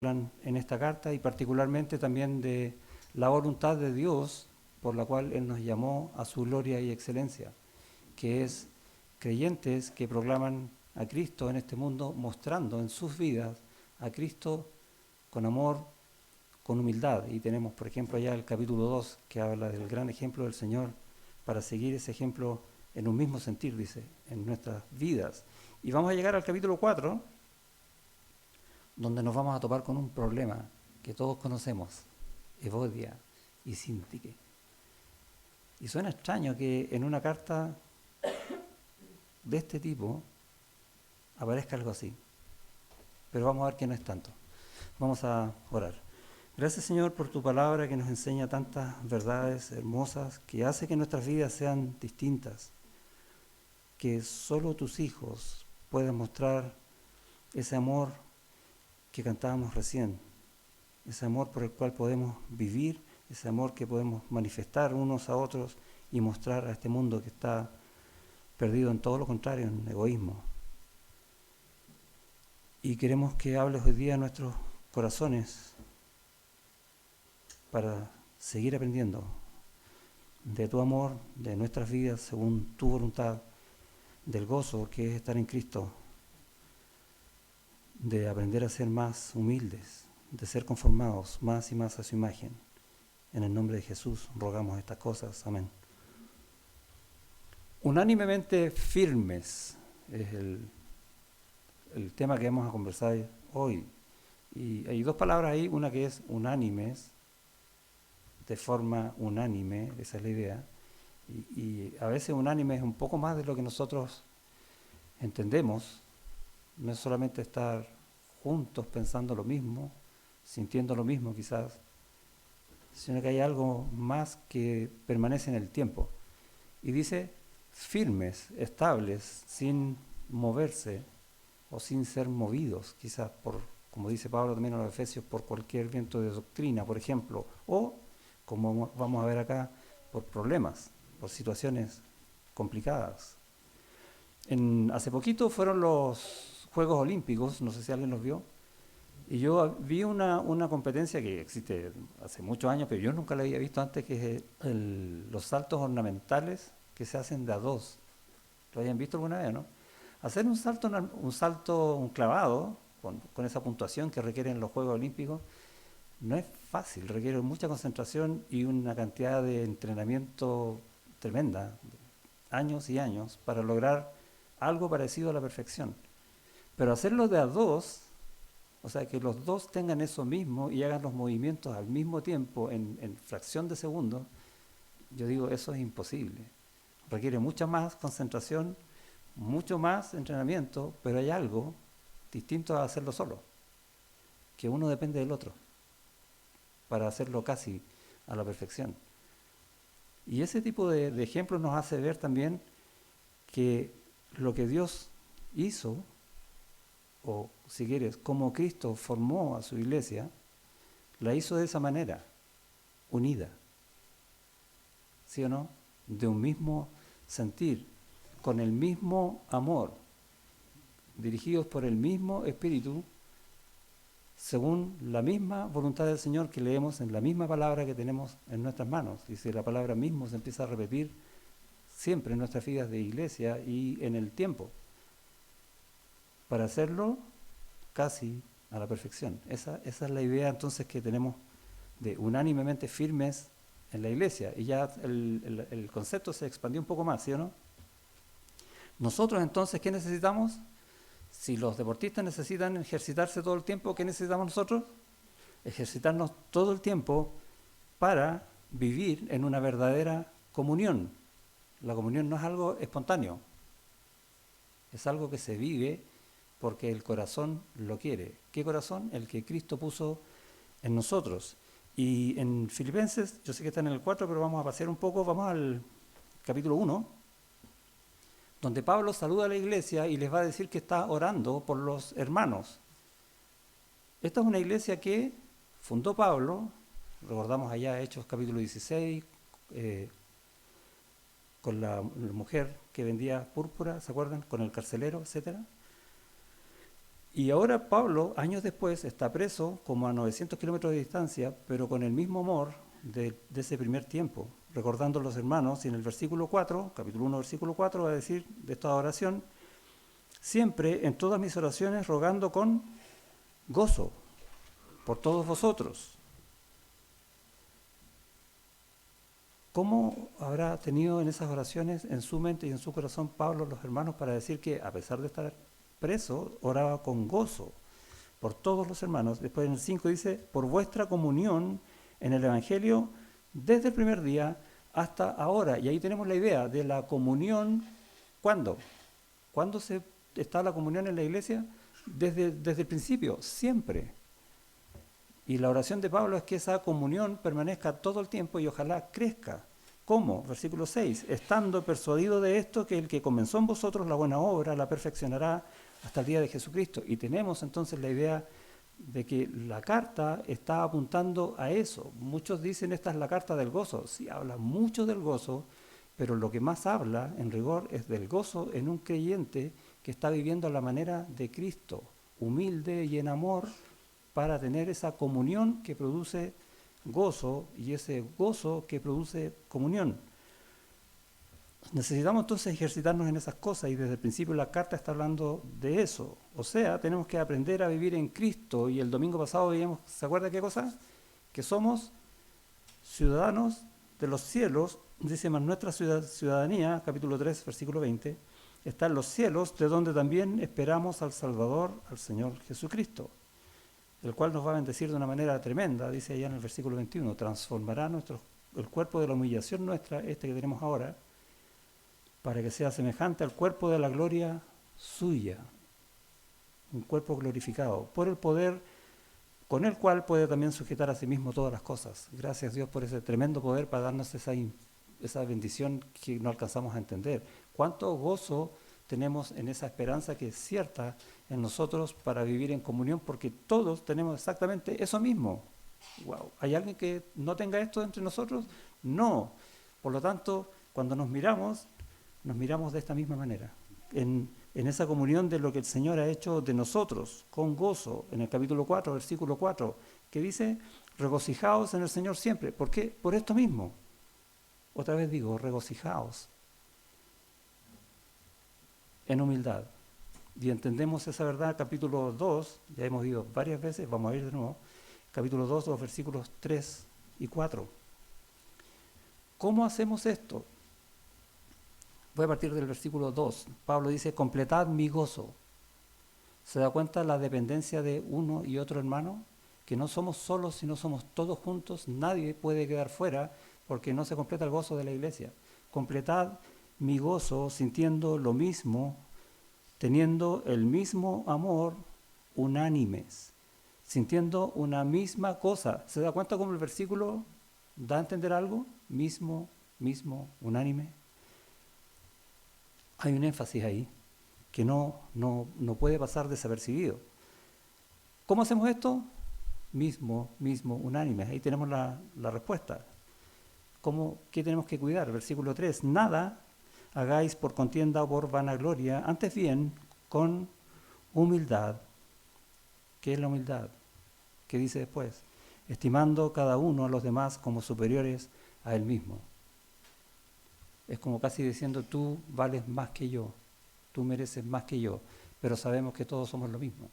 hablan en esta carta y particularmente también de la voluntad de Dios por la cual Él nos llamó a su gloria y excelencia, que es creyentes que proclaman a Cristo en este mundo, mostrando en sus vidas a Cristo con amor, con humildad. Y tenemos, por ejemplo, allá el capítulo 2, que habla del gran ejemplo del Señor, para seguir ese ejemplo en un mismo sentir, dice, en nuestras vidas. Y vamos a llegar al capítulo 4, donde nos vamos a topar con un problema que todos conocemos, Evodia y Síntique. Y suena extraño que en una carta de este tipo aparezca algo así, pero vamos a ver que no es tanto. Vamos a orar. Gracias, Señor, por tu palabra que nos enseña tantas verdades hermosas, que hace que nuestras vidas sean distintas, que solo tus hijos pueden mostrar ese amor que cantábamos recién, ese amor por el cual podemos vivir, ese amor que podemos manifestar unos a otros y mostrar a este mundo que está perdido en todo lo contrario, en egoísmo. Y queremos que hables hoy día a nuestros corazones para seguir aprendiendo de tu amor, de nuestras vidas según tu voluntad, del gozo que es estar en Cristo, de aprender a ser más humildes, de ser conformados más y más a su imagen. En el nombre de Jesús rogamos estas cosas. Amén. Unánimemente firmes es el tema que vamos a conversar hoy. Y hay dos palabras ahí, una que es unánimes, de forma unánime, esa es la idea. Y a veces unánime es un poco más de lo que nosotros entendemos. No es solamente estar juntos pensando lo mismo, sintiendo lo mismo quizás, sino que hay algo más que permanece en el tiempo. Y dice firmes, estables, sin moverse o sin ser movidos, quizás por, como dice Pablo también a los Efesios, por cualquier viento de doctrina, por ejemplo, o, como vamos a ver acá, por problemas, por situaciones complicadas. Hace poquito fueron los Juegos Olímpicos, no sé si alguien los vio, y yo vi una competencia que existe hace muchos años, pero yo nunca la había visto antes, que es los saltos ornamentales que se hacen de a dos. ¿Lo habían visto alguna vez, no? Hacer un clavado, con esa puntuación que requieren los Juegos Olímpicos, no es fácil, requiere mucha concentración y una cantidad de entrenamiento tremenda, años y años, para lograr algo parecido a la perfección. Pero hacerlo de a dos, o sea, que los dos tengan eso mismo y hagan los movimientos al mismo tiempo en fracción de segundo, yo digo, eso es imposible. Requiere mucha más concentración, mucho más entrenamiento, pero hay algo distinto a hacerlo solo, que uno depende del otro para hacerlo casi a la perfección. Y ese tipo de ejemplos nos hace ver también que lo que Dios hizo, o si quieres, como Cristo formó a su iglesia, la hizo de esa manera, unida, ¿sí o no? De un mismo sentir, con el mismo amor, dirigidos por el mismo Espíritu, según la misma voluntad del Señor que leemos en la misma palabra que tenemos en nuestras manos. Y si la palabra mismo se empieza a repetir siempre en nuestras vidas de iglesia y en el tiempo, para hacerlo casi a la perfección. Esa es la idea entonces que tenemos de unánimemente firmes en la iglesia. Y ya el concepto se expandió un poco más, ¿sí o no? Nosotros entonces, ¿qué necesitamos? Si los deportistas necesitan ejercitarse todo el tiempo, ¿qué necesitamos nosotros? Ejercitarnos todo el tiempo para vivir en una verdadera comunión. La comunión no es algo espontáneo, es algo que se vive porque el corazón lo quiere. ¿Qué corazón? El que Cristo puso en nosotros. Y en Filipenses, yo sé que está en el 4, pero vamos a pasear un poco, vamos al capítulo 1, donde Pablo saluda a la iglesia y les va a decir que está orando por los hermanos. Esta es una iglesia que fundó Pablo, recordamos allá Hechos capítulo 16, con la mujer que vendía púrpura, ¿se acuerdan? Con el carcelero, etcétera. Y ahora Pablo, años después, está preso como a 900 kilómetros de distancia, pero con el mismo amor de ese primer tiempo, recordando a los hermanos, y en el versículo 4, capítulo 1, versículo 4, va a decir de esta oración, siempre en todas mis oraciones rogando con gozo por todos vosotros. ¿Cómo habrá tenido en esas oraciones, en su mente y en su corazón, Pablo, los hermanos, para decir que a pesar de estar preso, oraba con gozo por todos los hermanos? Después en el 5 dice, por vuestra comunión en el Evangelio desde el primer día hasta ahora. Y ahí tenemos la idea de la comunión. ¿Cuándo? ¿Cuándo está la comunión en la iglesia? Desde el principio, siempre. Y la oración de Pablo es que esa comunión permanezca todo el tiempo y ojalá crezca. ¿Cómo? Versículo 6. Estando persuadido de esto, que el que comenzó en vosotros la buena obra la perfeccionará hasta el día de Jesucristo. Y tenemos entonces la idea de que la carta está apuntando a eso. Muchos dicen esta es la carta del gozo. Sí, habla mucho del gozo, pero lo que más habla, en rigor, es del gozo en un creyente que está viviendo a la manera de Cristo, humilde y en amor, para tener esa comunión que produce gozo y ese gozo que produce comunión. Necesitamos entonces ejercitarnos en esas cosas y desde el principio la carta está hablando de eso. O sea, tenemos que aprender a vivir en Cristo y el domingo pasado veíamos, ¿se acuerda qué cosa? Que somos ciudadanos de los cielos, dice más nuestra ciudadanía, capítulo 3, versículo 20, está en los cielos, de donde también esperamos al Salvador, al Señor Jesucristo, el cual nos va a bendecir de una manera tremenda, dice allá en el versículo 21, transformará el cuerpo de la humillación nuestra, este que tenemos ahora, para que sea semejante al cuerpo de la gloria suya, un cuerpo glorificado, por el poder con el cual puede también sujetar a sí mismo todas las cosas. Gracias Dios por ese tremendo poder para darnos esa bendición que no alcanzamos a entender. Cuánto gozo tenemos en esa esperanza que es cierta en nosotros para vivir en comunión, porque todos tenemos exactamente eso mismo. Wow. ¿Hay alguien que no tenga esto entre nosotros? No. Por lo tanto, cuando nos miramos de esta misma manera, en esa comunión de lo que el Señor ha hecho de nosotros, con gozo, en el capítulo 4, versículo 4, que dice, regocijaos en el Señor siempre. ¿Por qué? Por esto mismo. Otra vez digo, regocijaos en humildad. Y entendemos esa verdad, capítulo 2, ya hemos ido varias veces, vamos a ir de nuevo, capítulo 2, los versículos 3 y 4. ¿Cómo hacemos esto? Voy a partir del versículo 2. Pablo dice, completad mi gozo. ¿Se da cuenta la dependencia de uno y otro hermano? Que no somos solos, sino somos todos juntos. Nadie puede quedar fuera porque no se completa el gozo de la iglesia. Completad mi gozo sintiendo lo mismo, teniendo el mismo amor, unánimes, sintiendo una misma cosa. ¿Se da cuenta cómo el versículo da a entender algo? Mismo, unánime. Hay un énfasis ahí que no puede pasar desapercibido. ¿Cómo hacemos esto? Mismo, unánime. Ahí tenemos la respuesta. ¿Qué tenemos que cuidar? Versículo 3. Nada hagáis por contienda o por vanagloria, antes bien con humildad. ¿Qué es la humildad? ¿Qué dice después? Estimando cada uno a los demás como superiores a él mismo. Es como casi diciendo, tú vales más que yo, tú mereces más que yo, pero sabemos que todos somos lo mismo.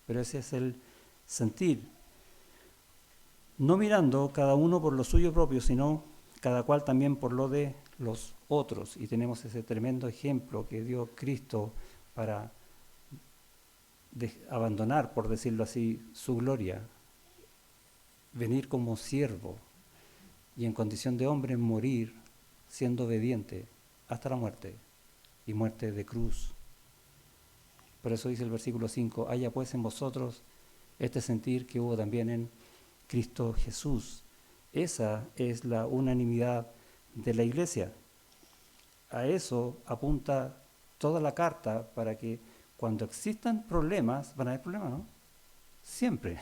Pero ese es el sentir. No mirando cada uno por lo suyo propio, sino cada cual también por lo de los otros. Y tenemos ese tremendo ejemplo que dio Cristo para abandonar, por decirlo así, su gloria, venir como siervo y en condición de hombre morir siendo obediente hasta la muerte y muerte de cruz. Por eso dice el versículo 5, haya pues en vosotros este sentir que hubo también en Cristo Jesús. Esa es la unanimidad de la iglesia. A eso apunta toda la carta, para que cuando existan problemas, van a haber problemas, ¿no? Siempre,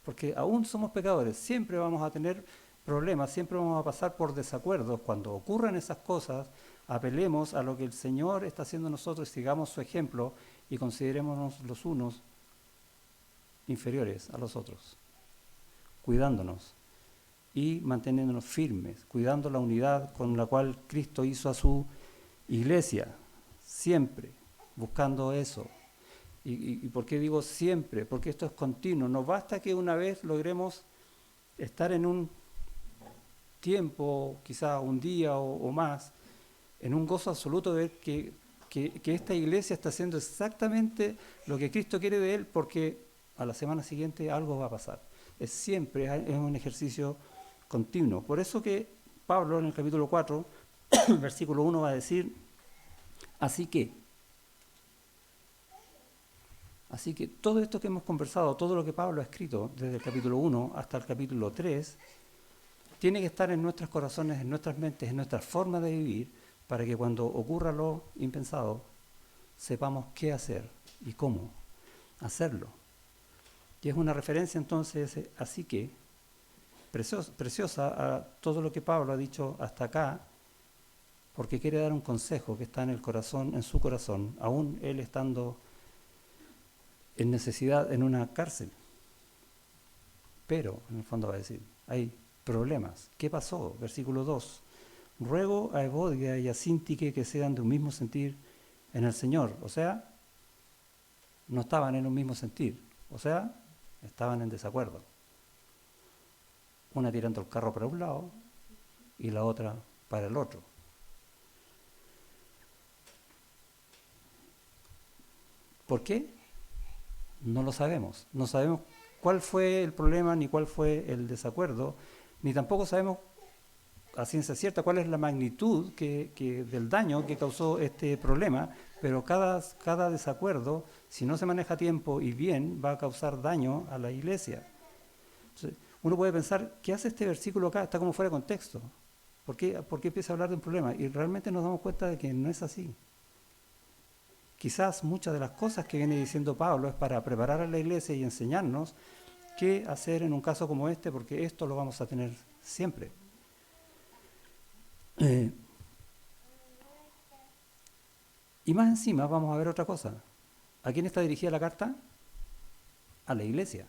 porque aún somos pecadores, siempre vamos a tener problemas, siempre vamos a pasar por desacuerdos. Cuando ocurran esas cosas, apelemos a lo que el Señor está haciendo en nosotros, sigamos su ejemplo y considerémonos los unos inferiores a los otros, cuidándonos y manteniéndonos firmes, cuidando la unidad con la cual Cristo hizo a su iglesia, siempre buscando eso. ¿Y por qué digo siempre? Porque esto es continuo. No basta que una vez logremos estar en un tiempo, quizá un día o más, en un gozo absoluto de ver que esta iglesia está haciendo exactamente lo que Cristo quiere de él, porque a la semana siguiente algo va a pasar. Es siempre, es un ejercicio continuo. Por eso que Pablo en el capítulo 4, versículo 1 va a decir, así que todo esto que hemos conversado, todo lo que Pablo ha escrito desde el capítulo 1 hasta el capítulo 3, tiene que estar en nuestros corazones, en nuestras mentes, en nuestra forma de vivir, para que cuando ocurra lo impensado, sepamos qué hacer y cómo hacerlo. Y es una referencia entonces, así que, preciosa a todo lo que Pablo ha dicho hasta acá, porque quiere dar un consejo que está en el corazón, en su corazón, aún él estando en necesidad en una cárcel. Pero, en el fondo va a decir, hay problemas. ¿Qué pasó? Versículo 2. Ruego a Evodia y a Síntique que sean de un mismo sentir en el Señor. O sea, no estaban en un mismo sentir. O sea, estaban en desacuerdo. Una tirando el carro para un lado y la otra para el otro. ¿Por qué? No lo sabemos. No sabemos cuál fue el problema, ni cuál fue el desacuerdo, ni tampoco sabemos a ciencia cierta cuál es la magnitud del daño que causó este problema, pero cada desacuerdo, si no se maneja a tiempo y bien, va a causar daño a la iglesia. Entonces, uno puede pensar, ¿qué hace este versículo acá? Está como fuera de contexto. ¿Por qué empieza a hablar de un problema? Y realmente nos damos cuenta de que no es así. Quizás muchas de las cosas que viene diciendo Pablo es para preparar a la iglesia y enseñarnos qué hacer en un caso como este, porque esto lo vamos a tener siempre. Y más encima vamos a ver otra cosa. ¿A quién está dirigida la carta? A la iglesia,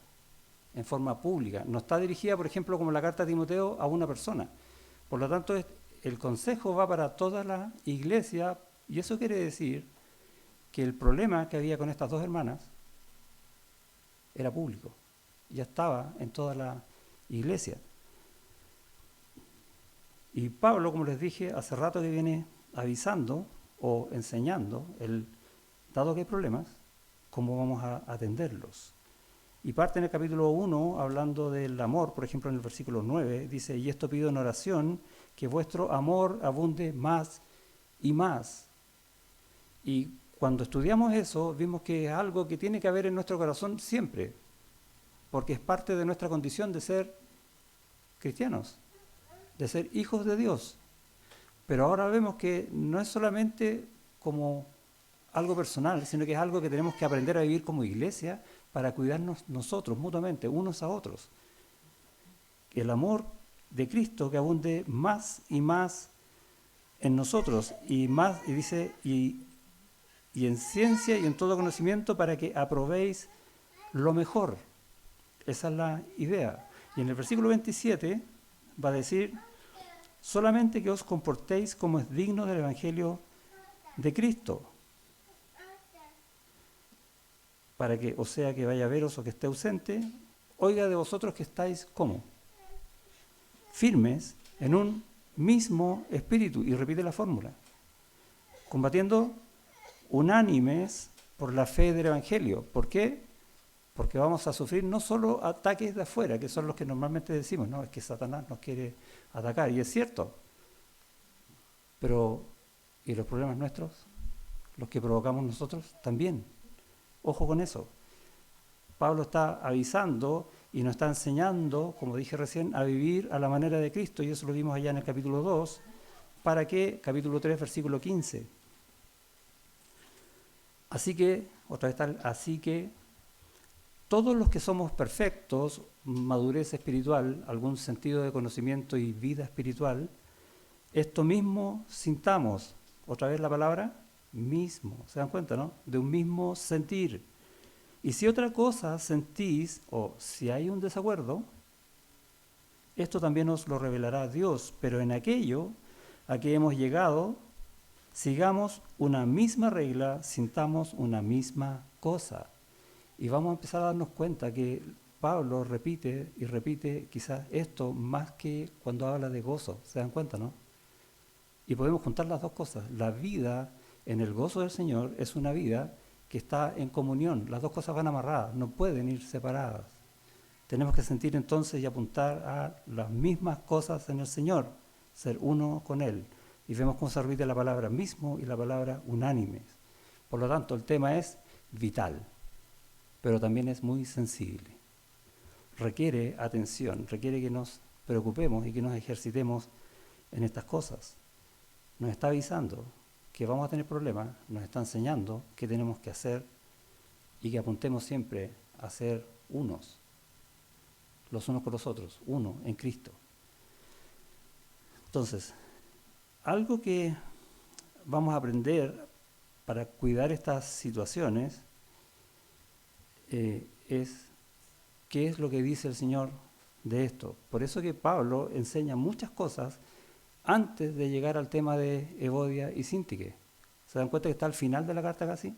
en forma pública. No está dirigida, por ejemplo, como la carta a Timoteo, a una persona. Por lo tanto, el consejo va para toda la iglesia, y eso quiere decir que el problema que había con estas dos hermanas era público, ya estaba en toda la iglesia. Y Pablo, como les dije, hace rato que viene avisando o enseñando, dado que hay problemas, cómo vamos a atenderlos. Y parte en el capítulo 1, hablando del amor, por ejemplo en el versículo 9, dice, y esto pido en oración, que vuestro amor abunde más y más. Y cuando estudiamos eso, vimos que es algo que tiene que haber en nuestro corazón siempre, porque es parte de nuestra condición de ser cristianos, de ser hijos de Dios. Pero ahora vemos que no es solamente como algo personal, sino que es algo que tenemos que aprender a vivir como iglesia para cuidarnos nosotros mutuamente, unos a otros. El amor de Cristo que abunde más y más en nosotros, y dice, y en ciencia y en todo conocimiento para que aprobéis lo mejor. Esa es la idea. Y en el versículo 27 va a decir, solamente que os comportéis como es digno del Evangelio de Cristo, para que, o sea que vaya a veros o que esté ausente, oiga de vosotros que estáis ¿cómo? Firmes en un mismo espíritu, y repite la fórmula, combatiendo unánimes por la fe del Evangelio. ¿Por qué? Porque vamos a sufrir no solo ataques de afuera, que son los que normalmente decimos, no, es que Satanás nos quiere atacar, y es cierto, pero ¿y los problemas nuestros? Los que provocamos nosotros también. Ojo con eso. Pablo está avisando y nos está enseñando, como dije recién, a vivir a la manera de Cristo, y eso lo vimos allá en el capítulo 2, ¿para qué? Capítulo 3, versículo 15. Así que, otra vez tal, así que todos los que somos perfectos, madurez espiritual, algún sentido de conocimiento y vida espiritual, esto mismo sintamos, otra vez la palabra, mismo, ¿se dan cuenta, no? De un mismo sentir. Y si otra cosa sentís, o si hay un desacuerdo, esto también os lo revelará Dios, pero en aquello a que hemos llegado, sigamos una misma regla, sintamos una misma cosa. Y vamos a empezar a darnos cuenta que Pablo repite y repite quizás esto más que cuando habla de gozo. ¿Se dan cuenta, no? Y podemos juntar las dos cosas. La vida en el gozo del Señor es una vida que está en comunión. Las dos cosas van amarradas, no pueden ir separadas. Tenemos que sentir entonces y apuntar a las mismas cosas en el Señor, ser uno con Él. Y vemos cómo se repite la palabra mismo y la palabra unánimes. Por lo tanto, el tema es vital, pero también es muy sensible. Requiere atención, requiere que nos preocupemos y que nos ejercitemos en estas cosas. Nos está avisando que vamos a tener problemas, nos está enseñando qué tenemos que hacer y que apuntemos siempre a ser unos, los unos con los otros, uno en Cristo. Entonces, algo que vamos a aprender para cuidar estas situaciones es qué es lo que dice el Señor de esto. Por eso que Pablo enseña muchas cosas antes de llegar al tema de Evodia y Síntique. ¿Se dan cuenta que está al final de la carta casi?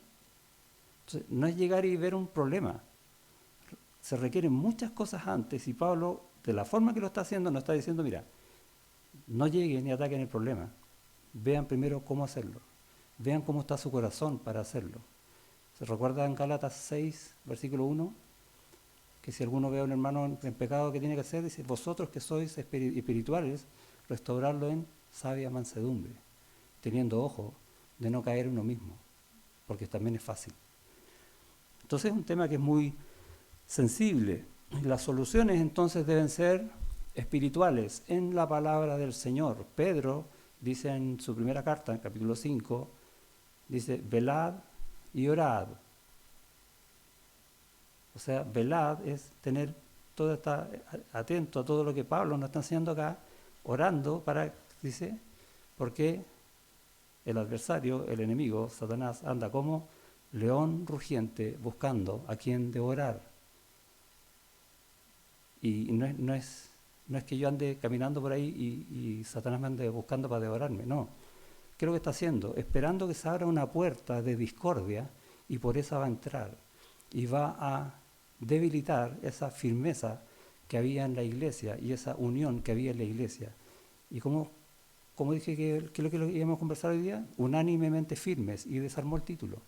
Entonces, no es llegar y ver un problema. Se requieren muchas cosas antes y Pablo, de la forma que lo está haciendo, nos está diciendo, mira, no lleguen ni ataquen el problema. Vean primero cómo hacerlo. Vean cómo está su corazón para hacerlo. ¿Se recuerda en Gálatas 6, versículo 1? Que si alguno ve a un hermano en pecado, ¿qué tiene que hacer? Dice, vosotros que sois espirituales, restaurarlo en sabia mansedumbre, teniendo ojo de no caer uno mismo, porque también es fácil. Entonces es un tema que es muy sensible. Las soluciones entonces deben ser espirituales en la palabra del Señor. Pedro dice en su primera carta, en capítulo 5, dice, velad y orad. O sea, velad es tener todo, estar atento a todo lo que Pablo nos está enseñando acá, orando para, dice, porque el adversario, el enemigo, Satanás, anda como león rugiente buscando a quien devorar. Y no es que yo ande caminando por ahí y Satanás me ande buscando para devorarme, no. ¿Qué es lo que está haciendo? Esperando que se abra una puerta de discordia y por esa va a entrar y va a debilitar esa firmeza que había en la iglesia y esa unión que había en la iglesia. Y como dije que es lo que íbamos a conversar hoy día, unánimemente firmes, y desarmó el título.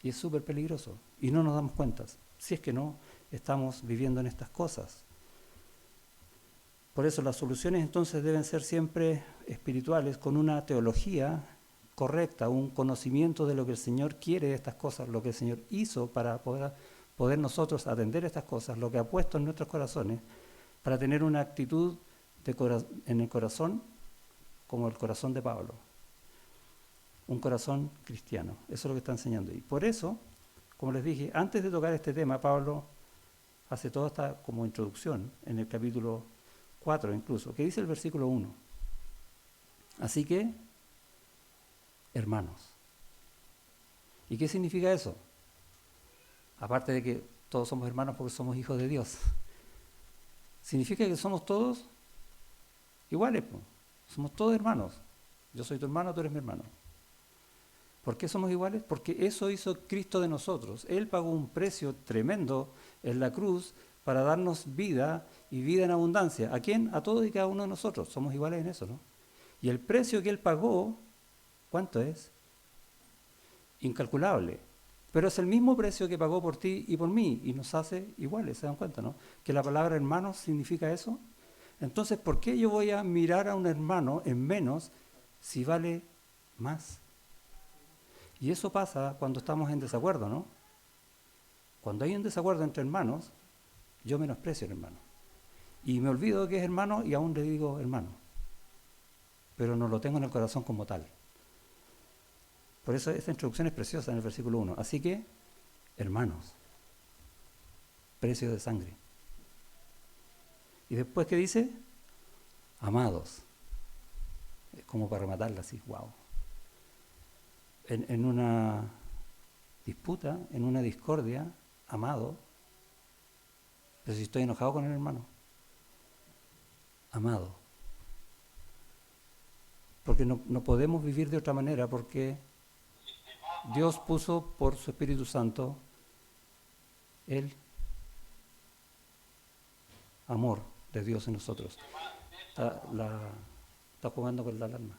Y es súper peligroso y no nos damos cuenta, si es que no estamos viviendo en estas cosas. Por eso las soluciones entonces deben ser siempre espirituales, con una teología correcta, un conocimiento de lo que el Señor quiere de estas cosas, lo que el Señor hizo para poder nosotros atender estas cosas, lo que ha puesto en nuestros corazones, para tener una actitud en el corazón como el corazón de Pablo. Un corazón cristiano. Eso es lo que está enseñando. Y por eso, como les dije, antes de tocar este tema, Pablo hace toda esta como introducción en el capítulo 4 incluso, que dice el versículo 1. Así que, hermanos. ¿Y qué significa eso? Aparte de que todos somos hermanos porque somos hijos de Dios. ¿Significa que somos todos iguales? Somos todos hermanos. Yo soy tu hermano, tú eres mi hermano. ¿Por qué somos iguales? Porque eso hizo Cristo de nosotros. Él pagó un precio tremendo en la cruz para darnos vida y vida en abundancia. ¿A quién? A todos y cada uno de nosotros. Somos iguales en eso, ¿no? Y el precio que Él pagó, ¿cuánto es? Incalculable. Pero es el mismo precio que pagó por ti y por mí y nos hace iguales, ¿se dan cuenta, no? Que la palabra hermano significa eso. Entonces, ¿por qué yo voy a mirar a un hermano en menos si vale más? Y eso pasa cuando estamos en desacuerdo, ¿no? Cuando hay un desacuerdo entre hermanos, yo menosprecio al hermano. Y me olvido que es hermano y aún le digo hermano. Pero no lo tengo en el corazón como tal. Por eso esta introducción es preciosa en el versículo 1. Así que, hermanos, precio de sangre. Y después, ¿qué dice? Amados. Es como para rematarla así, wow. En una disputa, en una discordia, amado. Pero si estoy enojado con el hermano, amado. Porque no podemos vivir de otra manera, porque Dios puso por su Espíritu Santo el amor de Dios en nosotros. Está jugando con la alarma.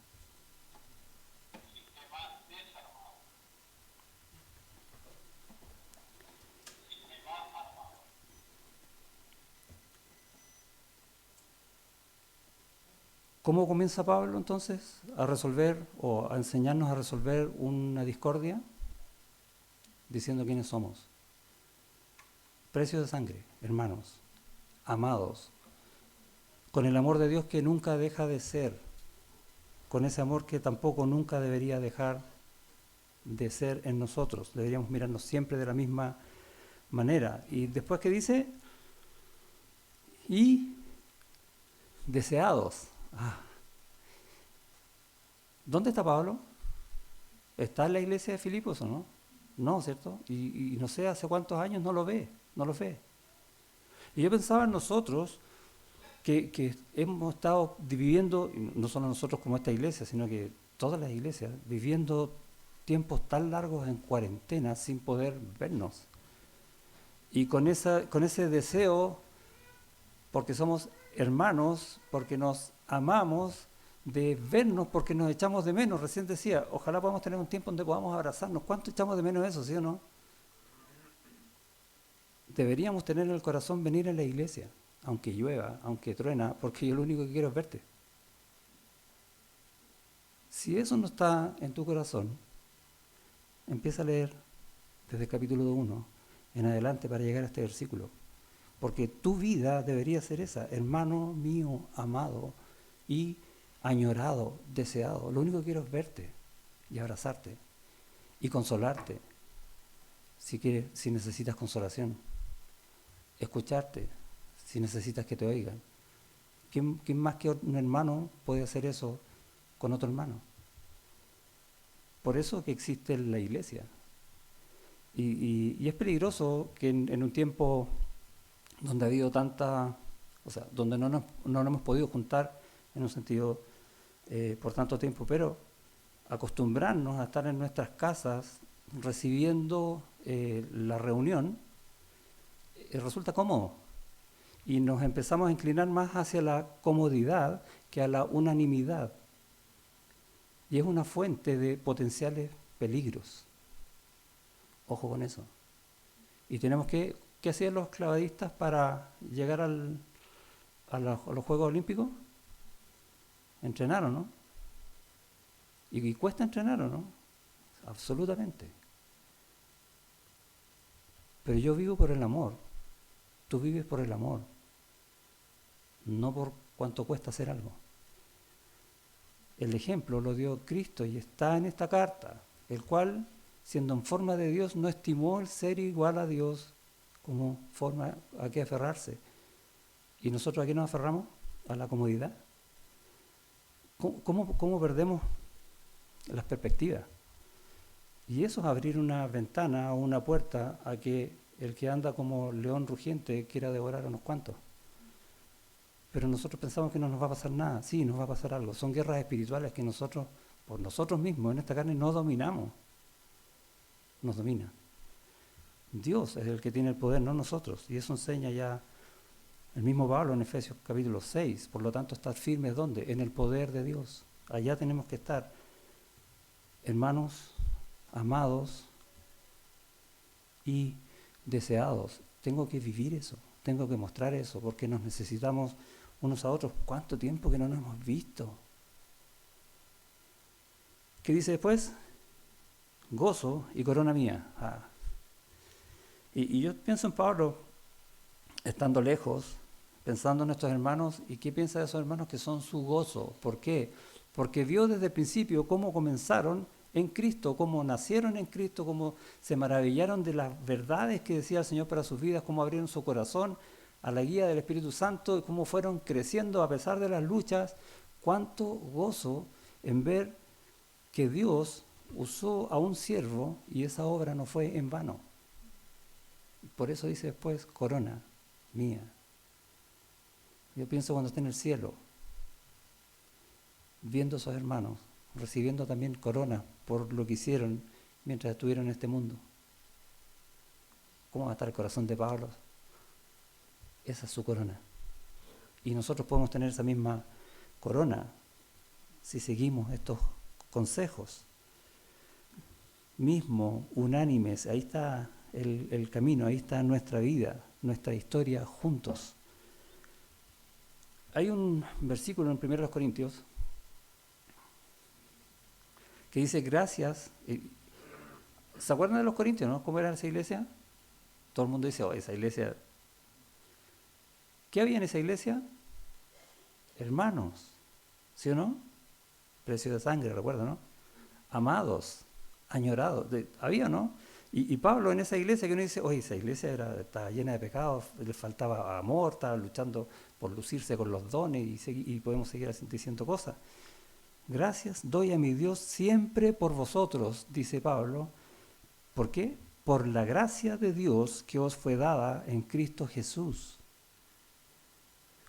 ¿Cómo comienza Pablo entonces a resolver o a enseñarnos a resolver una discordia? Diciendo quiénes somos. Precio de sangre, hermanos, amados, con el amor de Dios que nunca deja de ser, con ese amor que tampoco nunca debería dejar de ser en nosotros. Deberíamos mirarnos siempre de la misma manera. Y después que dice, y deseados. ¿Dónde está Pablo? ¿Está en la iglesia de Filipos o no? No, ¿cierto? Y no sé hace cuántos años no lo ve. Y yo pensaba en nosotros que hemos estado viviendo, no solo nosotros como esta iglesia, sino que todas las iglesias, viviendo tiempos tan largos en cuarentena sin poder vernos. Y con ese deseo, porque somos hermanos, porque nos amamos, de vernos porque nos echamos de menos. Recién decía, ojalá podamos tener un tiempo donde podamos abrazarnos. ¿Cuánto echamos de menos eso, sí o no? Deberíamos tener en el corazón venir a la iglesia, aunque llueva, aunque truena, porque yo lo único que quiero es verte. Si eso no está en tu corazón, empieza a leer desde el capítulo 1 en adelante para llegar a este versículo. Porque tu vida debería ser esa, hermano mío, amado y añorado, deseado. Lo único que quiero es verte y abrazarte y consolarte si necesitas consolación. Escucharte si necesitas que te oigan. ¿Quién más que un hermano puede hacer eso con otro hermano? Por eso que existe la iglesia. Y es peligroso que en un tiempo donde ha habido donde no nos hemos podido juntar en un sentido por tanto tiempo, pero acostumbrarnos a estar en nuestras casas recibiendo la reunión resulta cómodo y nos empezamos a inclinar más hacia la comodidad que a la unanimidad, y es una fuente de potenciales peligros. Ojo con eso. Y tenemos ¿qué hacían los clavadistas para llegar a los Juegos Olímpicos? Entrenaron, ¿no? Y cuesta entrenar, ¿o no? Absolutamente. Pero yo vivo por el amor. Tú vives por el amor. No por cuánto cuesta hacer algo. El ejemplo lo dio Cristo y está en esta carta, el cual, siendo en forma de Dios, no estimó el ser igual a Dios como forma a que aferrarse. ¿Y nosotros a qué nos aferramos? A la comodidad. ¿Cómo perdemos las perspectivas? Y eso es abrir una ventana o una puerta a que el que anda como león rugiente quiera devorar a unos cuantos. Pero nosotros pensamos que no nos va a pasar nada. Sí, nos va a pasar algo. Son guerras espirituales que nosotros, por nosotros mismos, en esta carne, no dominamos. Nos domina. Dios es el que tiene el poder, no nosotros. Y eso enseña ya el mismo Pablo en Efesios capítulo 6. Por lo tanto, estar firmes, ¿dónde? En el poder de Dios. Allá tenemos que estar. Hermanos, amados y deseados. Tengo que vivir eso. Tengo que mostrar eso, porque nos necesitamos unos a otros. ¿Cuánto tiempo que no nos hemos visto? ¿Qué dice después? Gozo y corona mía. Y yo pienso en Pablo, estando lejos, pensando en nuestros hermanos, y qué piensa de esos hermanos que son su gozo. ¿Por qué? Porque vio desde el principio cómo comenzaron en Cristo, cómo nacieron en Cristo, cómo se maravillaron de las verdades que decía el Señor para sus vidas, cómo abrieron su corazón a la guía del Espíritu Santo y cómo fueron creciendo a pesar de las luchas. Cuánto gozo en ver que Dios usó a un siervo y esa obra no fue en vano. Por eso dice después, corona mía. Yo pienso cuando esté en el cielo, viendo a sus hermanos, recibiendo también corona por lo que hicieron mientras estuvieron en este mundo. ¿Cómo va a estar el corazón de Pablo? Esa es su corona. Y nosotros podemos tener esa misma corona si seguimos estos consejos. Mismo, unánimes, ahí está el camino, ahí está nuestra vida, nuestra historia juntos. Hay un versículo en 1 Corintios que dice gracias. ¿Se acuerdan de los corintios, no? ¿Cómo era esa iglesia? Todo el mundo dice, oh, esa iglesia. ¿Qué había en esa iglesia? Hermanos, ¿sí o no? Precio de sangre, recuerda, ¿no? Amados, añorados, había, ¿no? Y Pablo en esa iglesia que uno dice, oye, esa iglesia estaba llena de pecados, le faltaba amor, estaba luchando por lucirse con los dones y podemos seguir diciendo cosas. Gracias doy a mi Dios siempre por vosotros, dice Pablo. ¿Por qué? Por la gracia de Dios que os fue dada en Cristo Jesús.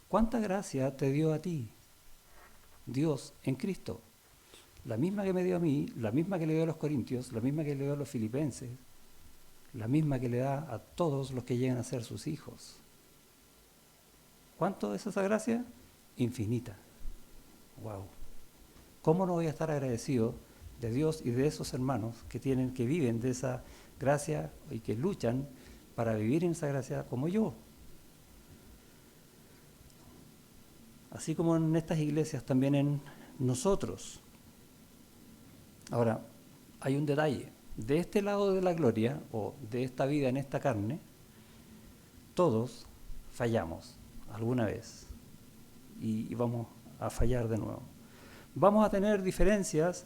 ¿Cuánta gracia te dio a ti Dios en Cristo? La misma que me dio a mí, la misma que le dio a los corintios, la misma que le dio a los filipenses, la misma que le da a todos los que llegan a ser sus hijos. ¿Cuánto es esa gracia? Infinita. ¡Wow! ¿Cómo no voy a estar agradecido de Dios y de esos hermanos que viven de esa gracia y que luchan para vivir en esa gracia como yo? Así como en estas iglesias, también en nosotros. Ahora, hay un detalle. De este lado de la gloria, o de esta vida en esta carne, todos fallamos alguna vez. Y vamos a fallar de nuevo. Vamos a tener diferencias,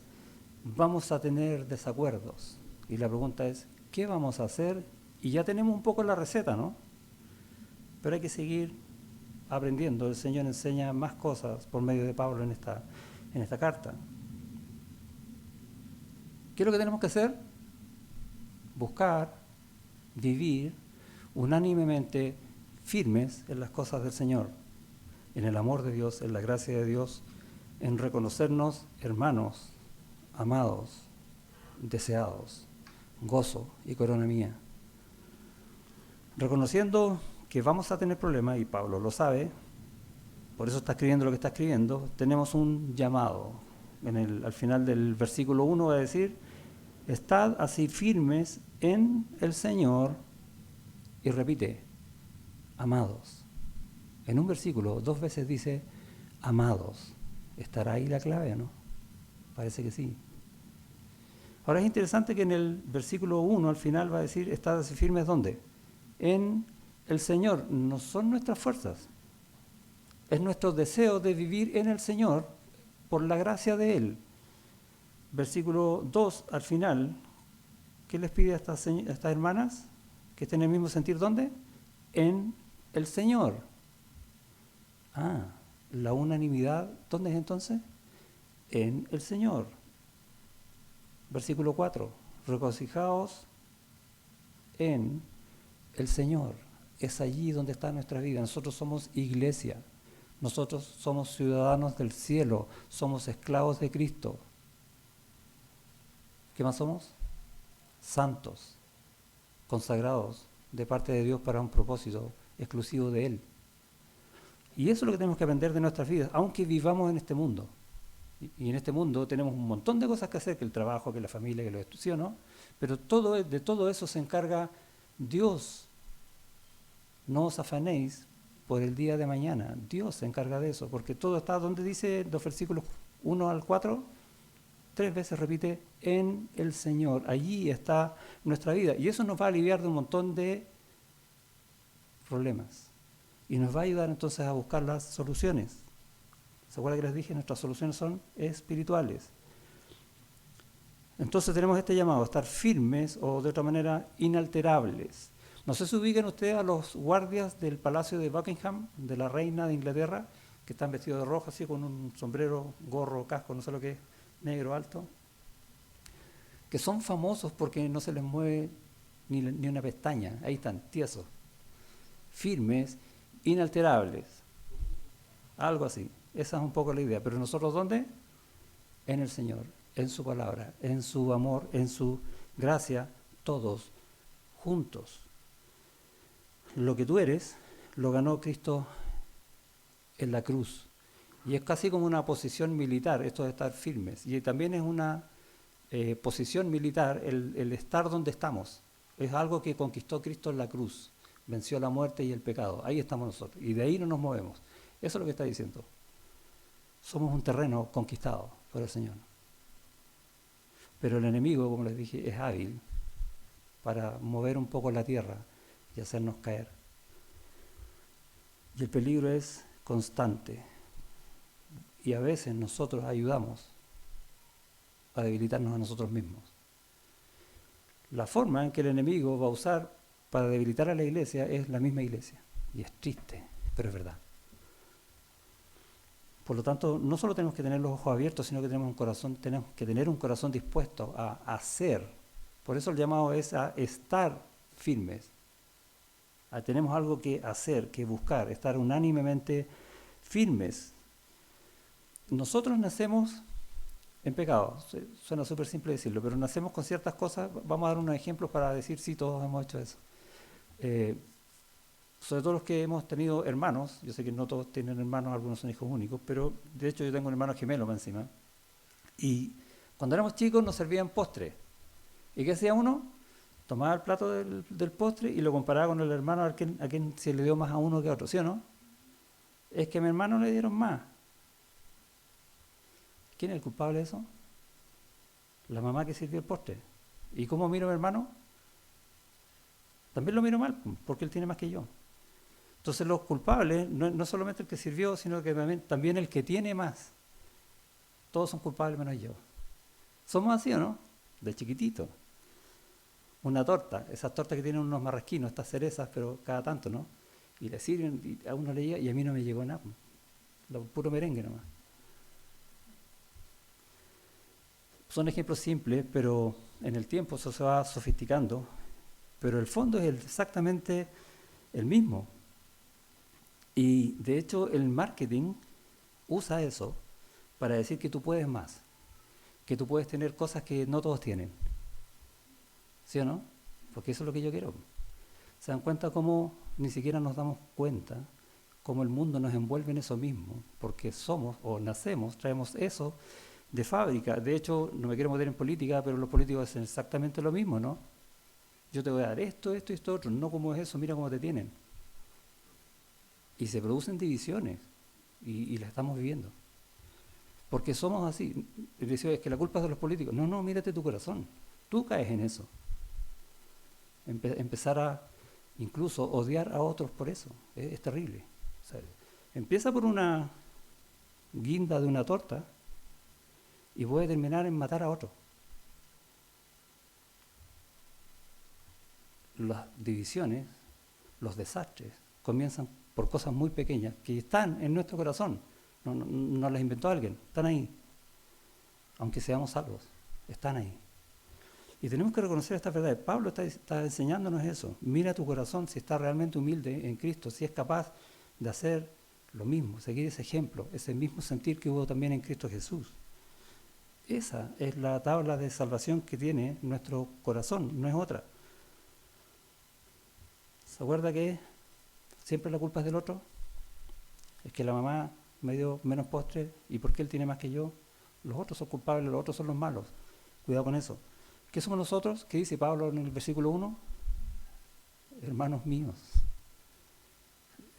vamos a tener desacuerdos. Y la pregunta es, ¿qué vamos a hacer? Y ya tenemos un poco la receta, ¿no? Pero hay que seguir aprendiendo. El Señor enseña más cosas por medio de Pablo en esta carta. ¿Qué es lo que tenemos que hacer? Buscar, vivir unánimemente firmes en las cosas del Señor, en el amor de Dios, en la gracia de Dios, en reconocernos hermanos, amados, deseados, gozo y corona mía. Reconociendo que vamos a tener problemas, y Pablo lo sabe, por eso está escribiendo lo que está escribiendo, tenemos un llamado. Al final del versículo 1 va a decir, estad así firmes en el Señor, y repite, amados. En un versículo 2 veces dice, amados. ¿Estará ahí la clave o no? Parece que sí. Ahora es interesante que en el versículo 1 al final va a decir, estad así firmes, ¿dónde? En el Señor. No son nuestras fuerzas. Es nuestro deseo de vivir en el Señor por la gracia de Él. Versículo 2 al final, ¿qué les pide a estas hermanas? Que estén en el mismo sentir, ¿dónde? En el Señor. La unanimidad, ¿dónde es entonces? En el Señor. Versículo 4, regocijaos en el Señor. Es allí donde está nuestra vida. Nosotros somos iglesia. Nosotros somos ciudadanos del cielo. Somos esclavos de Cristo. ¿Qué más somos? Santos, consagrados de parte de Dios para un propósito exclusivo de Él. Y eso es lo que tenemos que aprender de nuestras vidas, aunque vivamos en este mundo. Y en este mundo tenemos un montón de cosas que hacer, que el trabajo, que la familia, que los estudios, ¿no? Pero de todo eso se encarga Dios. No os afanéis por el día de mañana. Dios se encarga de eso, porque todo está, donde dice los versículos 1 al 4, 3 veces repite, en el Señor. Allí está nuestra vida. Y eso nos va a aliviar de un montón de problemas. Y nos va a ayudar entonces a buscar las soluciones. ¿Se acuerdan que les dije? Nuestras soluciones son espirituales. Entonces tenemos este llamado a estar firmes o de otra manera inalterables. No sé si ubican ustedes a los guardias del Palacio de Buckingham, de la reina de Inglaterra, que están vestidos de rojo así con un sombrero, gorro, casco, no sé lo que es, negro alto. que son famosos porque no se les mueve ni una pestaña, ahí están, tiesos, firmes, inalterables, algo así. Esa es un poco la idea. Pero nosotros, ¿dónde? En el Señor, en su palabra, en su amor, en su gracia, todos juntos. Lo que tú eres, lo ganó Cristo en la cruz. Y es casi como una posición militar, esto de estar firmes. Y también es una posición militar el estar donde estamos. Es algo que conquistó Cristo en la cruz. Venció la muerte y el pecado. Ahí estamos nosotros. Y de ahí no nos movemos. Eso es lo que está diciendo. Somos un terreno conquistado por el Señor. Pero el enemigo, como les dije, es hábil para mover un poco la tierra y hacernos caer. Y el peligro es constante. Y a veces nosotros ayudamos a debilitarnos a nosotros mismos. La forma en que el enemigo va a usar para debilitar a la iglesia es la misma iglesia. Y es triste, pero es verdad. Por lo tanto, no solo tenemos que tener los ojos abiertos, sino que tenemos que tener un corazón dispuesto a hacer. Por eso el llamado es a estar firmes. Tenemos algo que hacer, que buscar, estar unánimemente firmes. Nosotros nacemos en pecado. Suena súper simple decirlo, pero nacemos con ciertas cosas. Vamos a dar unos ejemplos para decir sí, todos hemos hecho eso. Sobre todo los que hemos tenido hermanos, yo sé que no todos tienen hermanos, algunos son hijos únicos, pero de hecho yo tengo un hermano gemelo más encima. Y cuando éramos chicos nos servían postre. ¿Y qué hacía uno? Tomaba el plato del postre y lo comparaba con el hermano a quien se le dio más a uno que a otro, ¿sí o no? Es que a mi hermano le dieron más. ¿Quién es el culpable de eso? La mamá que sirvió el postre. ¿Y cómo miro a mi hermano? También lo miro mal, porque él tiene más que yo. Entonces los culpables, no solamente el que sirvió, sino que también el que tiene más. Todos son culpables menos yo. ¿Somos así o no? De chiquitito. Una torta, esas tortas que tienen unos marrasquinos, estas cerezas, pero cada tanto, ¿no? Y le sirven, y a uno le llega, y a mí no me llegó nada. Lo puro merengue nomás. Son ejemplos simples, pero en el tiempo eso se va sofisticando, pero el fondo es exactamente el mismo. Y de hecho el marketing usa eso para decir que tú puedes más, que tú puedes tener cosas que no todos tienen. ¿Sí o no? Porque eso es lo que yo quiero. ¿Se dan cuenta cómo ni siquiera nos damos cuenta cómo el mundo nos envuelve en eso mismo? Porque somos o nacemos, traemos eso de fábrica. De hecho, no me quiero meter en política, pero los políticos hacen exactamente lo mismo, ¿no? Yo te voy a dar esto y esto otro. No, como es eso, mira cómo te tienen. Y se producen divisiones y las estamos viviendo. Porque somos así. Es que la culpa es de los políticos. No, mírate tu corazón. Tú caes en eso. Empezar a incluso odiar a otros por eso. Es terrible. O sea, empieza por una guinda de una torta y puede terminar en matar a otro. Las divisiones, los desastres, comienzan por cosas muy pequeñas que están en nuestro corazón. No las inventó alguien, están ahí. Aunque seamos salvos, están ahí. Y tenemos que reconocer esta verdad. Pablo está enseñándonos eso. Mira tu corazón si está realmente humilde en Cristo, si es capaz de hacer lo mismo, seguir ese ejemplo, ese mismo sentir que hubo también en Cristo Jesús. Esa es la tabla de salvación que tiene nuestro corazón, no es otra. ¿Se acuerda que siempre la culpa es del otro? Es que la mamá me dio menos postre y porque él tiene más que yo. Los otros son culpables, los otros son los malos. Cuidado con eso. ¿Qué somos nosotros? ¿Qué dice Pablo en el versículo 1? Hermanos míos,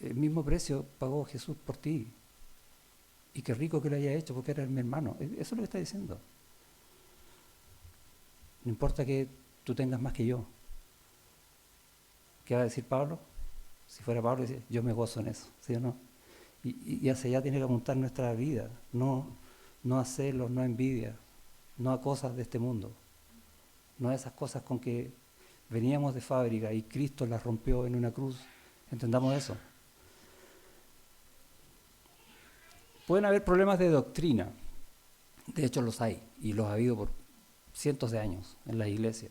el mismo precio pagó Jesús por ti. Y qué rico que lo haya hecho porque eres mi hermano. Eso es lo que está diciendo. No importa que tú tengas más que yo. ¿Qué va a decir Pablo? Si fuera Pablo, dice, yo me gozo en eso, ¿sí o no? Y hacia allá tiene que apuntar nuestra vida, no a celos, no a envidia, no a cosas de este mundo, no a esas cosas con que veníamos de fábrica y Cristo las rompió en una cruz. Entendamos eso. Pueden haber problemas de doctrina, de hecho los hay, y los ha habido por cientos de años en la iglesia,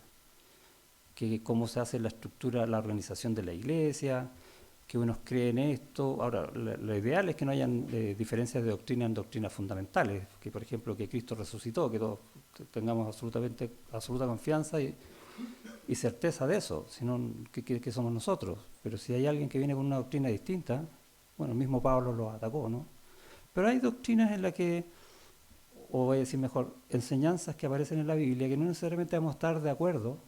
que cómo se hace la estructura, la organización de la iglesia, que unos creen esto. Ahora, lo ideal es que no hayan diferencias de doctrina en doctrinas fundamentales, que por ejemplo que Cristo resucitó, que todos tengamos absoluta confianza y certeza de eso, sino que somos nosotros. Pero si hay alguien que viene con una doctrina distinta, bueno, el mismo Pablo lo atacó, ¿no? Pero hay doctrinas en las que, o voy a decir mejor, enseñanzas que aparecen en la Biblia que no necesariamente vamos a estar de acuerdo,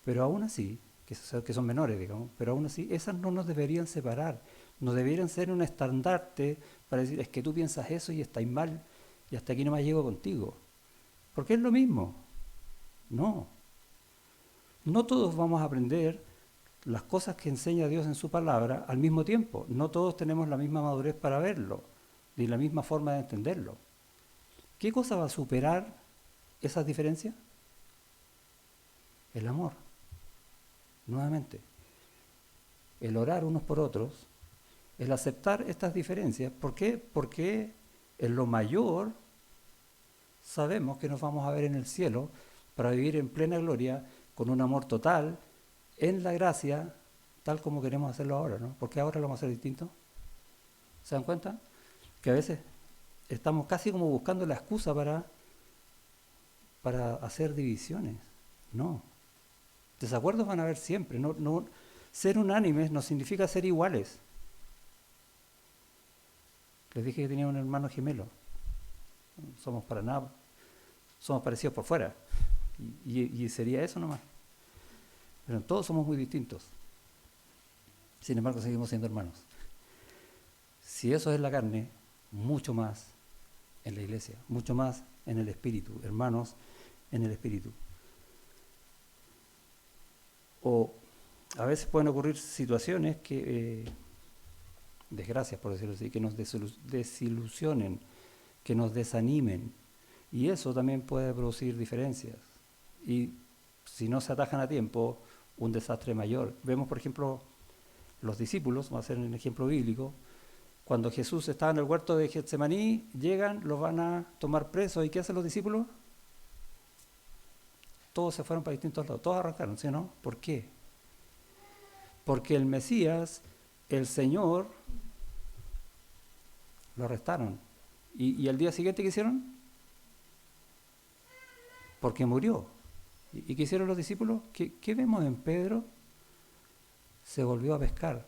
pero aún así, que son menores, digamos, pero aún así, esas no nos deberían separar, no deberían ser un estandarte para decir, es que tú piensas eso y estáis mal, y hasta aquí no me llego contigo. Porque es lo mismo. No. No todos vamos a aprender las cosas que enseña Dios en su palabra al mismo tiempo. No todos tenemos la misma madurez para verlo, ni la misma forma de entenderlo. ¿Qué cosa va a superar esas diferencias? El amor. Nuevamente, el orar unos por otros, el aceptar estas diferencias. ¿Por qué? Porque en lo mayor sabemos que nos vamos a ver en el cielo para vivir en plena gloria, con un amor total, en la gracia, tal como queremos hacerlo ahora, ¿no? Porque ahora lo vamos a hacer distinto. ¿Se dan cuenta? Que a veces estamos casi como buscando la excusa para hacer divisiones. No. Desacuerdos van a haber siempre. Ser unánimes no significa ser iguales. Les dije que tenía un hermano gemelo. Somos para nada, somos parecidos por fuera. Y sería eso nomás. Pero todos somos muy distintos. Sin embargo, seguimos siendo hermanos. Si eso es la carne, mucho más en la iglesia, mucho más en el espíritu, hermanos en el espíritu. O a veces pueden ocurrir situaciones que, desgracias por decirlo así, que nos desilusionen, que nos desanimen. Y eso también puede producir diferencias. Y si no se atajan a tiempo, un desastre mayor. Vemos, por ejemplo, los discípulos, vamos a hacer un ejemplo bíblico, cuando Jesús estaba en el huerto de Getsemaní, llegan, los van a tomar presos, ¿y qué hacen los discípulos? Todos se fueron para distintos lados, todos arrancaron, ¿sí o no? ¿Por qué? Porque el Mesías, el Señor, lo arrestaron. ¿Y al día siguiente qué hicieron? Porque murió. ¿Y qué hicieron los discípulos? ¿Qué vemos en Pedro? Se volvió a pescar.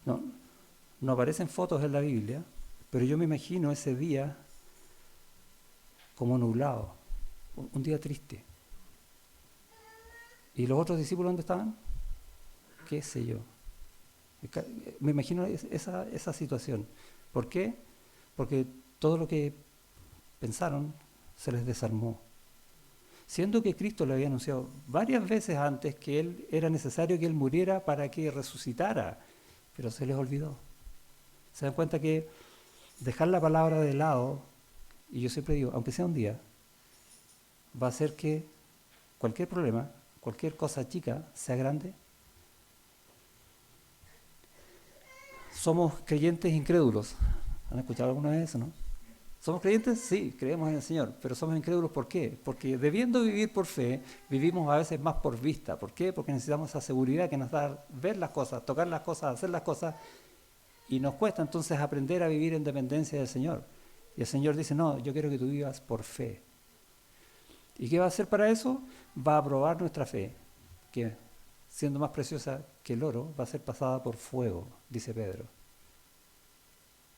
No aparecen fotos en la Biblia, pero yo me imagino ese día como nublado, un día triste. ¿Y los otros discípulos dónde estaban? ¿Qué sé yo? Me imagino esa situación. ¿Por qué? Porque todo lo que pensaron se les desarmó. Siendo que Cristo le había anunciado varias veces antes que era necesario que Él muriera para que resucitara, pero se les olvidó. Se dan cuenta que dejar la palabra de lado, y yo siempre digo, aunque sea un día, va a hacer que cualquier problema, cualquier cosa chica, sea grande. Somos creyentes incrédulos. ¿Han escuchado alguna vez eso, no? ¿Somos creyentes? Sí, creemos en el Señor, pero somos incrédulos ¿por qué? Porque debiendo vivir por fe, vivimos a veces más por vista. ¿Por qué? Porque necesitamos esa seguridad que nos da ver las cosas, tocar las cosas, hacer las cosas, y nos cuesta entonces aprender a vivir en dependencia del Señor. Y el Señor dice, no, yo quiero que tú vivas por fe. ¿Y qué va a hacer para eso? Va a probar nuestra fe, que siendo más preciosa que el oro, va a ser pasada por fuego, dice Pedro.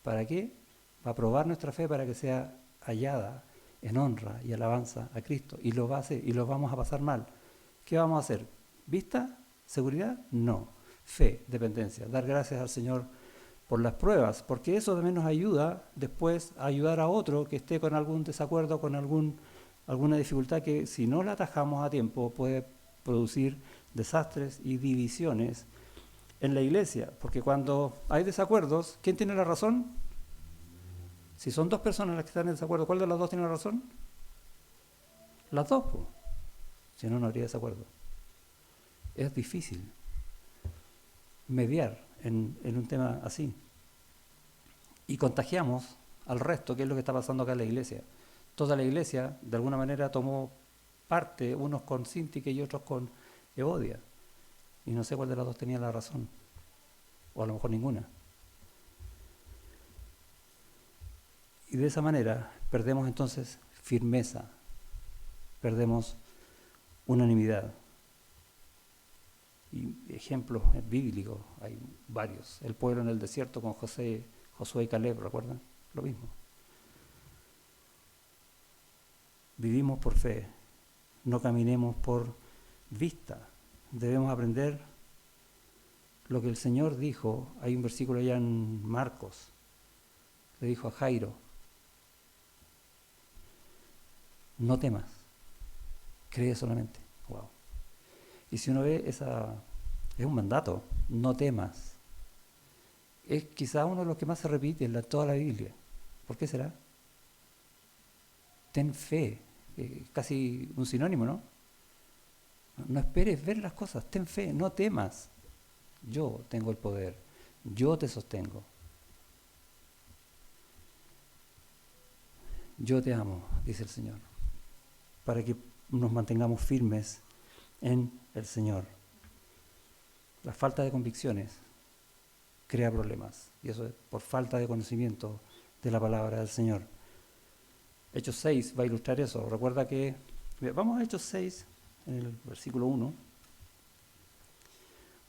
¿Para qué? Va a probar nuestra fe para que sea hallada en honra y alabanza a Cristo. Y lo va a hacer, y lo vamos a pasar mal. ¿Qué vamos a hacer? ¿Vista? ¿Seguridad? No. Fe, dependencia. Dar gracias al Señor por las pruebas, porque eso también nos ayuda después a ayudar a otro que esté con algún desacuerdo, con alguna dificultad que si no la atajamos a tiempo puede producir desastres y divisiones en la iglesia. Porque cuando hay desacuerdos, ¿quién tiene la razón? Si son dos personas las que están en desacuerdo, ¿cuál de las dos tiene la razón? Las dos, pues. Si no, no habría desacuerdo. Es difícil mediar en un tema así. Y contagiamos al resto, que es lo que está pasando acá en la iglesia. Toda la iglesia, de alguna manera, tomó parte, unos con Síntique y otros con Evodia. Y no sé cuál de las dos tenía la razón, o a lo mejor ninguna. Y de esa manera perdemos entonces firmeza, perdemos unanimidad. Y ejemplos bíblicos hay varios. El pueblo en el desierto con Josué y Caleb, ¿recuerdan? Lo mismo. Vivimos por fe, no caminemos por vista. Debemos aprender lo que el Señor dijo. Hay un versículo allá en Marcos. Le dijo a Jairo, no temas, cree solamente. Wow. Y si uno ve es un mandato, no temas. Es quizá uno de los que más se repite en toda la Biblia. ¿Por qué será? Ten fe, casi un sinónimo, ¿no? No esperes ver las cosas, ten fe, no temas. Yo tengo el poder, yo te sostengo. Yo te amo, dice el Señor, para que nos mantengamos firmes en el Señor. La falta de convicciones crea problemas, y eso es por falta de conocimiento de la palabra del Señor. Hechos 6 va a ilustrar eso. Recuerda que, vamos a Hechos 6, en el versículo 1.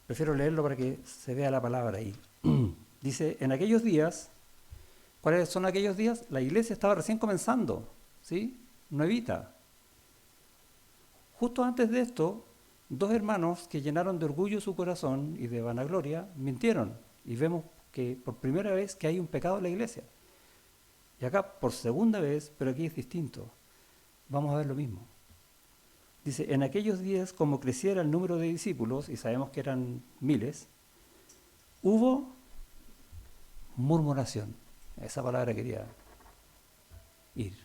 Prefiero leerlo para que se vea la palabra ahí. Dice, en aquellos días, ¿cuáles son aquellos días? La iglesia estaba recién comenzando, ¿sí? Nuevita. Justo antes de esto, dos hermanos que llenaron de orgullo su corazón y de vanagloria, mintieron. Y vemos que por primera vez que hay un pecado en la iglesia. Y acá por segunda vez, pero aquí es distinto. Vamos a ver lo mismo. Dice, en aquellos días, como creciera el número de discípulos, y sabemos que eran miles, hubo murmuración. Esa palabra quería ir.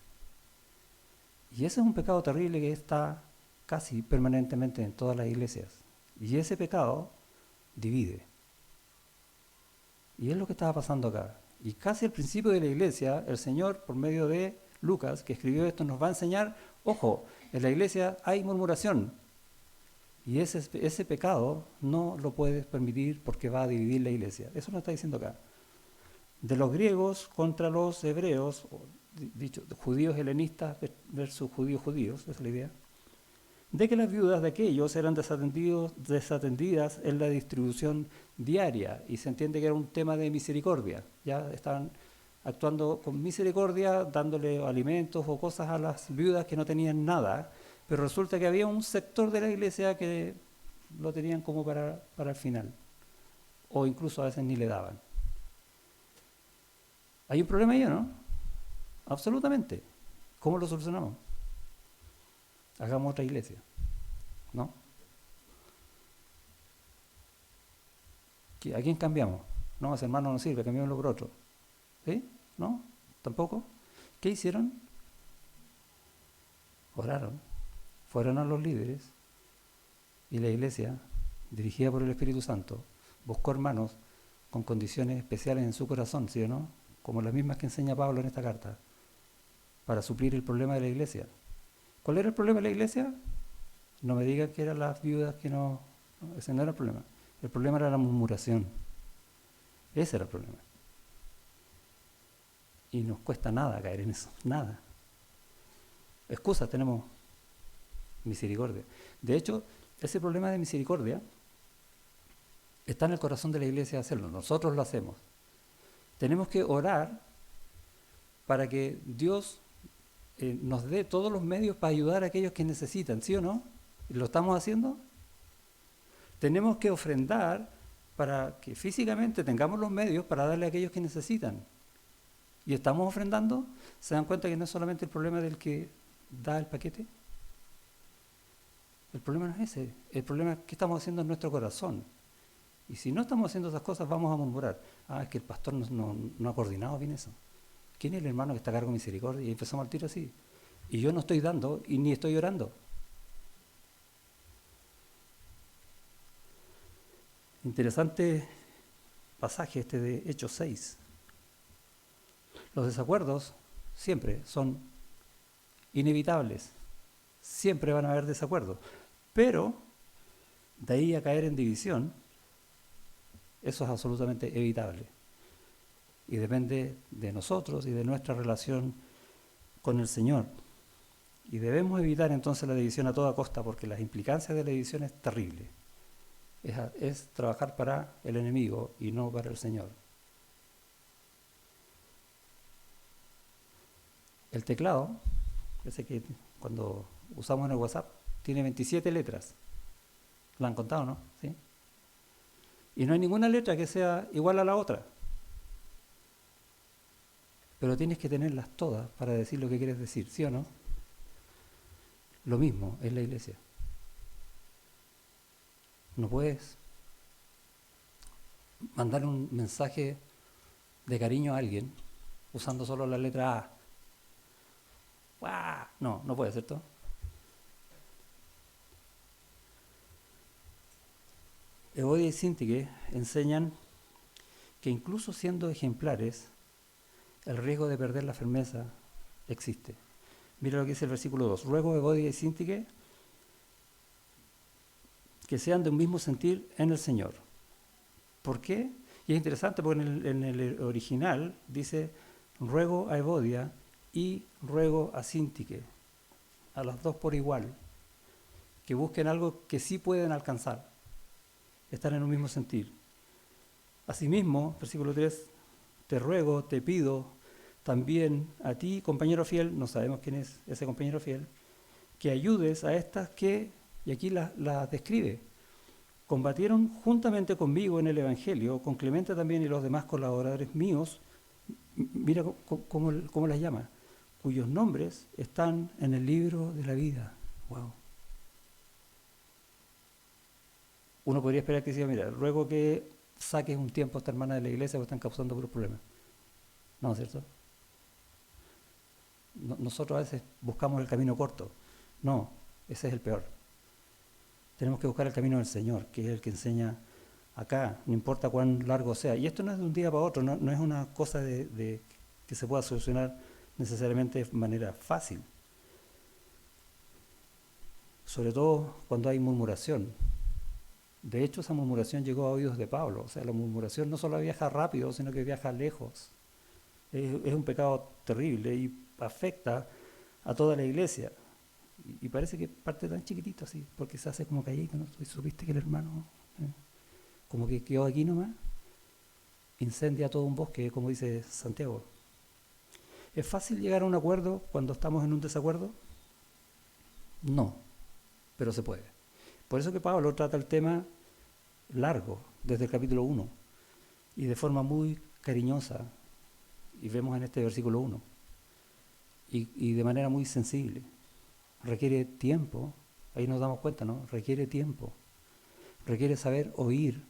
Y ese es un pecado terrible que está casi permanentemente en todas las iglesias. Y ese pecado divide. Y es lo que estaba pasando acá. Y casi al principio de la iglesia, el Señor, por medio de Lucas, que escribió esto, nos va a enseñar, ojo, en la iglesia hay murmuración. Y ese pecado no lo puedes permitir porque va a dividir la iglesia. Eso nos está diciendo acá. De los griegos contra los hebreos, dicho, judíos helenistas versus judíos, esa es la idea, de que las viudas de aquellos eran desatendidas en la distribución diaria, y se entiende que era un tema de misericordia. Ya estaban actuando con misericordia, dándole alimentos o cosas a las viudas que no tenían nada, pero resulta que había un sector de la iglesia que lo tenían como para el final, o incluso a veces ni le daban. ¿Hay un problema ahí o no? Absolutamente. ¿Cómo lo solucionamos? Hagamos otra iglesia, ¿no? ¿A quién cambiamos? No, ese hermano no sirve, cambiémoslo por otro. ¿Sí? ¿No? ¿Tampoco? ¿Qué hicieron? Oraron, fueron a los líderes, y la iglesia, dirigida por el Espíritu Santo, buscó hermanos con condiciones especiales en su corazón, ¿sí o no? Como las mismas que enseña Pablo en esta carta, para suplir el problema de la iglesia. ¿Cuál era el problema de la iglesia? No me digan que eran las viudas que no, ese no era el problema. El problema era la murmuración. Ese era el problema. Y nos cuesta nada caer en eso, nada. Excusas tenemos, misericordia. De hecho, ese problema de misericordia está en el corazón de la iglesia hacerlo. Nosotros lo hacemos. Tenemos que orar para que Dios nos dé todos los medios para ayudar a aquellos que necesitan, ¿sí o no? ¿Lo estamos haciendo? Tenemos que ofrendar para que físicamente tengamos los medios para darle a aquellos que necesitan. ¿Y estamos ofrendando? ¿Se dan cuenta que no es solamente el problema del que da el paquete? El problema no es ese. El problema es qué estamos haciendo en nuestro corazón. Y si no estamos haciendo esas cosas, vamos a murmurar. Es que el pastor no ha coordinado bien eso. ¿Quién es el hermano que está a cargo de misericordia? Y empezamos al tiro así. Y yo no estoy dando y ni estoy orando. Interesante pasaje este de Hechos 6. Los desacuerdos siempre son inevitables. Siempre van a haber desacuerdos. Pero de ahí a caer en división, eso es absolutamente evitable. Y depende de nosotros y de nuestra relación con el Señor. Y debemos evitar entonces la división a toda costa, porque las implicancias de la división es terrible. Es trabajar para el enemigo y no para el Señor. El teclado, ese que cuando usamos en el WhatsApp, tiene 27 letras. ¿Lo han contado, no? ¿Sí? Y no hay ninguna letra que sea igual a la otra. Pero tienes que tenerlas todas para decir lo que quieres decir, ¿sí o no? Lo mismo es la iglesia. No puedes mandar un mensaje de cariño a alguien usando solo la letra A. ¡Guau! No, no puede, ¿cierto? Evodia y Syntyche enseñan que incluso siendo ejemplares, el riesgo de perder la firmeza existe. Mira lo que dice el versículo 2. Ruego a Evodia y Syntyche que sean de un mismo sentir en el Señor. ¿Por qué? Y es interesante porque en el original dice ruego a Evodia y ruego a Syntyche, a las dos por igual, que busquen algo que sí pueden alcanzar, estar en un mismo sentir. Asimismo, versículo 3, te ruego, te pido también a ti, compañero fiel, no sabemos quién es ese compañero fiel, que ayudes a estas que, y aquí las describe, combatieron juntamente conmigo en el Evangelio, con Clemente también y los demás colaboradores míos, mira cómo las llama, cuyos nombres están en el libro de la vida. Wow. Uno podría esperar que diga, mira, ruego que saques un tiempo a esta hermana de la iglesia porque están causando puros problemas. No, ¿cierto? Nosotros a veces buscamos el camino corto. No, ese es el peor. Tenemos que buscar el camino del Señor, que es el que enseña acá, no importa cuán largo sea. Y esto no es de un día para otro, no es una cosa de que se pueda solucionar necesariamente de manera fácil. Sobre todo cuando hay murmuración. De hecho, esa murmuración llegó a oídos de Pablo. O sea, la murmuración no solo viaja rápido, sino que viaja lejos. Es un pecado terrible y afecta a toda la iglesia. Y parece que parte tan chiquitito así, porque se hace como calladito, ¿no? Y supiste que el hermano, como que quedó aquí nomás, incendia todo un bosque, como dice Santiago. ¿Es fácil llegar a un acuerdo cuando estamos en un desacuerdo? No, pero se puede. Por eso que Pablo trata el tema largo, desde el capítulo 1, y de forma muy cariñosa, y vemos en este versículo 1, y de manera muy sensible. Requiere tiempo, ahí nos damos cuenta, ¿no? Requiere tiempo, requiere saber oír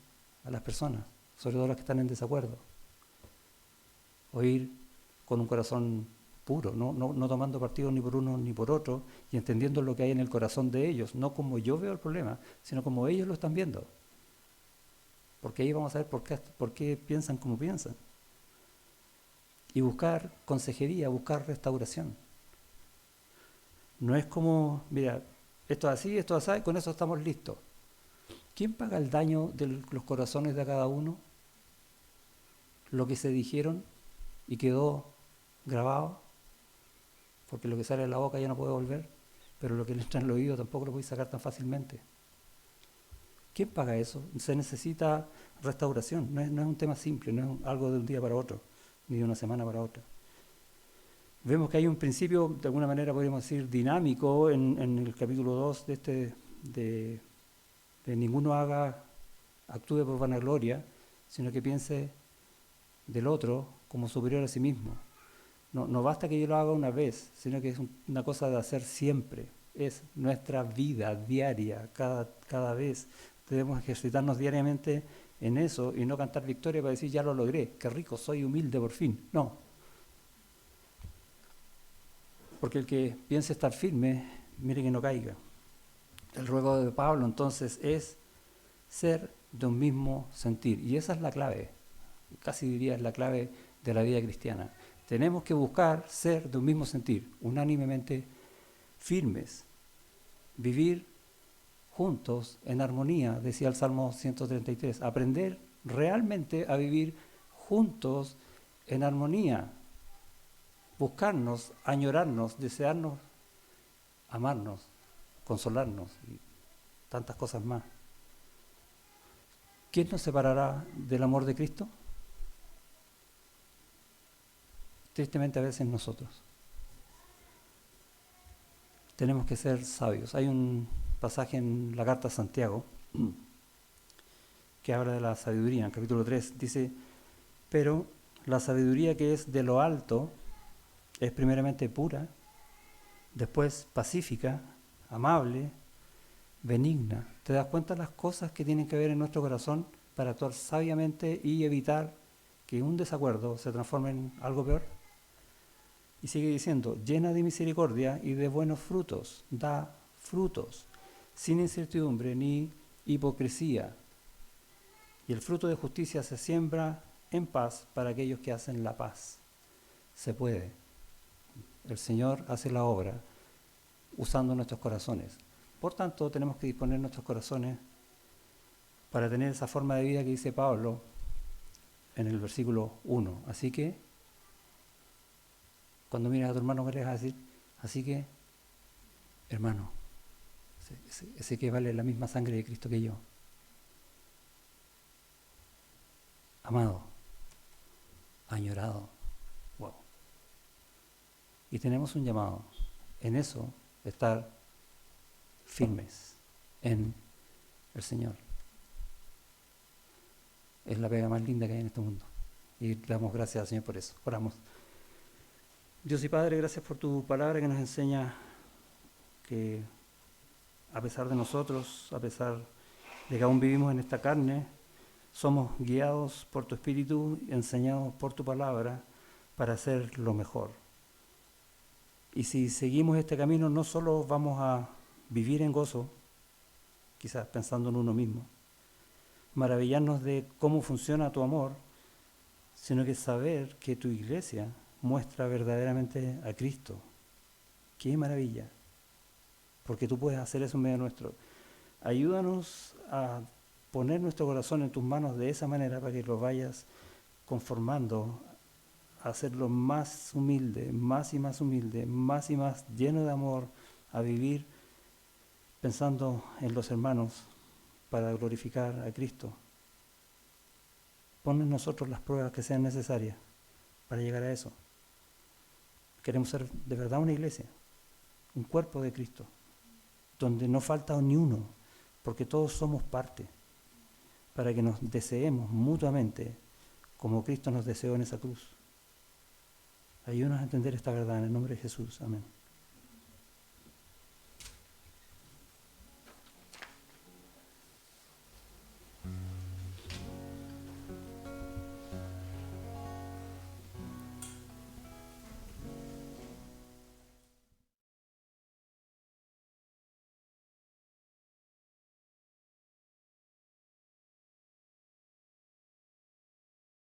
a las personas, sobre todo las que están en desacuerdo. Oír con un corazón puro, no tomando partido ni por uno ni por otro, y entendiendo lo que hay en el corazón de ellos, no como yo veo el problema, sino como ellos lo están viendo. Porque ahí vamos a ver por qué piensan como piensan. Y buscar consejería, buscar restauración. No es como, mira, esto es así, esto es así, con eso estamos listos. ¿Quién paga el daño de los corazones de cada uno? Lo que se dijeron y quedó grabado, porque lo que sale de la boca ya no puede volver, pero lo que le entra en el oído tampoco lo puede sacar tan fácilmente. ¿Quién paga eso? Se necesita restauración, no es un tema simple, no es algo de un día para otro, ni de una semana para otra. Vemos que hay un principio, de alguna manera podríamos decir, dinámico en el capítulo 2 de ninguno actúe por vanagloria, sino que piense del otro como superior a sí mismo. No basta que yo lo haga una vez, sino que es una cosa de hacer siempre. Es nuestra vida diaria, cada vez. Debemos ejercitarnos diariamente en eso y no cantar victoria para decir, ya lo logré, qué rico, soy humilde por fin. No. Porque el que piense estar firme, mire que no caiga. El ruego de Pablo entonces es ser de un mismo sentir. Y esa es la clave, casi diría es la clave de la vida cristiana. Tenemos que buscar ser de un mismo sentir, unánimemente firmes. vivir juntos en armonía, decía el Salmo 133, aprender realmente a vivir juntos en armonía, buscarnos, añorarnos, desearnos, amarnos, consolarnos y tantas cosas más. ¿Quién nos separará del amor de Cristo? Tristemente a veces nosotros. Tenemos que ser sabios. Hay un pasaje en la carta a Santiago que habla de la sabiduría. En el capítulo 3 dice, pero la sabiduría que es de lo alto es primeramente pura, después pacífica, amable, benigna. ¿Te das cuenta de las cosas que tienen que ver en nuestro corazón para actuar sabiamente y evitar que un desacuerdo se transforme en algo peor? Y sigue diciendo, llena de misericordia y de buenos frutos, da frutos, sin incertidumbre ni hipocresía. Y el fruto de justicia se siembra en paz para aquellos que hacen la paz. Se puede. El Señor hace la obra usando nuestros corazones. Por tanto, tenemos que disponer nuestros corazones para tener esa forma de vida que dice Pablo en el versículo 1. Así que, cuando miras a tu hermano, ¿qué le vas a decir? Así que, hermano, ese que vale la misma sangre de Cristo que yo. Amado, añorado. Wow. Y tenemos un llamado en eso, estar firmes en el Señor. Es la pega más linda que hay en este mundo. Y damos gracias al Señor por eso. Oramos. Dios y Padre, gracias por tu palabra que nos enseña que a pesar de nosotros, a pesar de que aún vivimos en esta carne, somos guiados por tu Espíritu, enseñados por tu palabra para hacer lo mejor. Y si seguimos este camino, no solo vamos a vivir en gozo, quizás pensando en uno mismo, maravillarnos de cómo funciona tu amor, sino que saber que tu iglesia muestra verdaderamente a Cristo. ¡Qué maravilla! Porque tú puedes hacer eso en medio nuestro. Ayúdanos a poner nuestro corazón en tus manos de esa manera para que lo vayas conformando, a hacerlo más humilde, más y más humilde, más y más lleno de amor, a vivir pensando en los hermanos para glorificar a Cristo. Pon en nosotros las pruebas que sean necesarias para llegar a eso. Queremos ser de verdad una iglesia, un cuerpo de Cristo, donde no falta ni uno, porque todos somos parte, para que nos deseemos mutuamente como Cristo nos deseó en esa cruz. Ayúdanos a entender esta verdad en el nombre de Jesús. Amén.